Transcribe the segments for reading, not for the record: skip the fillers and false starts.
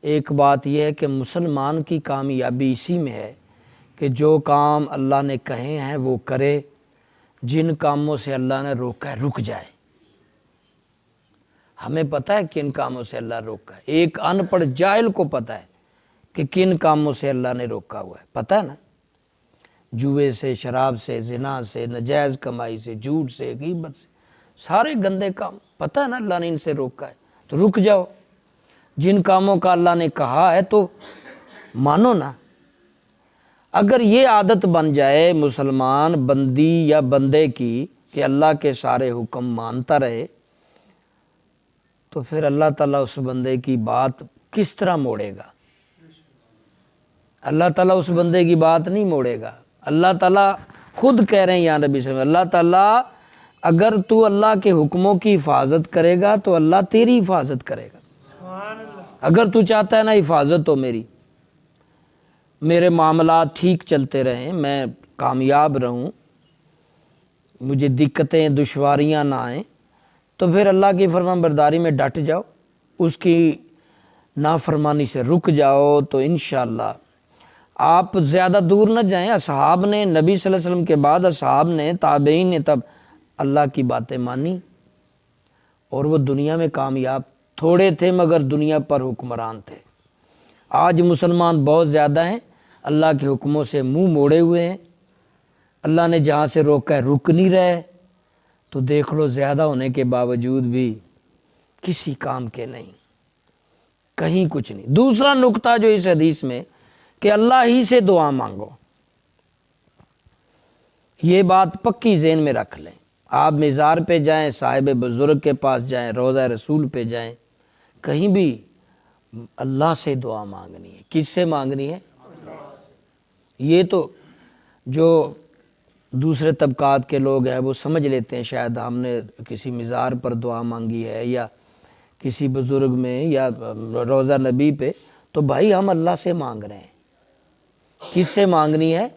ایک بات یہ ہے کہ مسلمان کی کامیابی اسی میں ہے کہ جو کام اللہ نے کہے ہیں وہ کرے، جن کاموں سے اللہ نے روکا ہے رک جائے۔ ہمیں پتہ ہے کن کاموں سے اللہ روکا ہے، ایک ان پڑھ جاہل کو پتہ ہے کہ کن کاموں سے اللہ نے روکا ہوا ہے، پتہ ہے نا؟ جوئے سے، شراب سے، زنا سے، ناجائز کمائی سے، جھوٹ سے، غیبت سے، سارے گندے کام پتہ ہے نا اللہ نے ان سے روکا ہے، تو رک جاؤ۔ جن کاموں کا اللہ نے کہا ہے تو مانو نا۔ اگر یہ عادت بن جائے مسلمان بندی یا بندے کی کہ اللہ کے سارے حکم مانتا رہے، تو پھر اللہ تعالیٰ اس بندے کی بات کس طرح موڑے گا؟ اللہ تعالیٰ اس بندے کی بات نہیں موڑے گا۔ اللہ تعالیٰ خود کہہ رہے ہیں یا نبی صلی اللہ علیہ وسلم، اللہ تعالیٰ اگر تو اللہ کے حکموں کی حفاظت کرے گا تو اللہ تیری حفاظت کرے گا۔ اگر تو چاہتا ہے نا حفاظت ہو میری، میرے معاملات ٹھیک چلتے رہیں، میں کامیاب رہوں، مجھے دقتیں دشواریاں نہ آئیں، تو پھر اللہ کی فرمان برداری میں ڈٹ جاؤ، اس کی نافرمانی سے رک جاؤ، تو انشاءاللہ آپ زیادہ دور نہ جائیں۔ اصحاب نے، نبی صلی اللہ علیہ وسلم کے بعد اصحاب نے، تابعین نے تب اللہ کی باتیں مانی اور وہ دنیا میں کامیاب تھوڑے تھے مگر دنیا پر حکمران تھے۔ آج مسلمان بہت زیادہ ہیں، اللہ کے حکموں سے منہ موڑے ہوئے ہیں، اللہ نے جہاں سے روکا ہے رک نہیں رہے، تو دیکھ لو زیادہ ہونے کے باوجود بھی کسی کام کے نہیں، کہیں کچھ نہیں۔ دوسرا نقطہ جو اس حدیث میں کہ اللہ ہی سے دعا مانگو، یہ بات پکی ذہن میں رکھ لیں۔ آپ مزار پہ جائیں، صاحب بزرگ کے پاس جائیں، روضہ رسول پہ جائیں، کہیں بھی اللہ سے دعا مانگنی ہے۔ کس سے مانگنی ہے؟ یہ تو جو دوسرے طبقات کے لوگ ہیں وہ سمجھ لیتے ہیں شاید ہم نے کسی مزار پر دعا مانگی ہے یا کسی بزرگ میں یا روضہ نبی پہ، تو بھائی ہم اللہ سے مانگ رہے ہیں۔ کس سے مانگنی ہے؟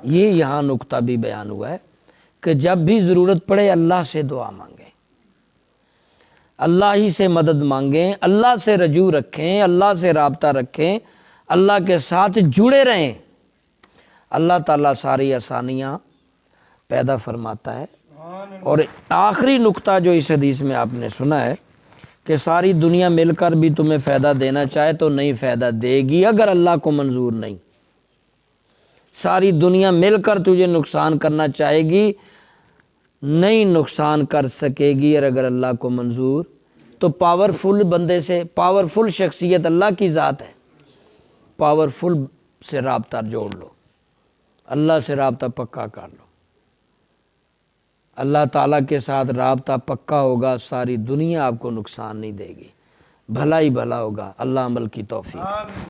یہ یہاں نقطہ بھی بیان ہوا ہے کہ جب بھی ضرورت پڑے اللہ سے دعا مانگیں، اللہ ہی سے مدد مانگیں، اللہ سے رجوع رکھیں، اللہ سے رابطہ رکھیں، اللہ کے ساتھ جڑے رہیں، اللہ تعالیٰ ساری آسانیاں پیدا فرماتا ہے۔ اور آخری نقطہ جو اس حدیث میں آپ نے سنا ہے کہ ساری دنیا مل کر بھی تمہیں فائدہ دینا چاہے تو نہیں فائدہ دے گی اگر اللہ کو منظور نہیں۔ ساری دنیا مل کر تجھے نقصان کرنا چاہے گی، نہیں نقصان کر سکے گی، اور اگر اللہ کو منظور، تو پاورفل بندے سے، پاورفل شخصیت اللہ کی ذات ہے، پاورفل سے رابطہ جوڑ لو، اللہ سے رابطہ پکا کر لو، اللہ تعالیٰ کے ساتھ رابطہ پکا ہوگا، ساری دنیا آپ کو نقصان نہیں دے گی، بھلا ہی بھلا ہوگا۔ اللہ عمل کی توفیق۔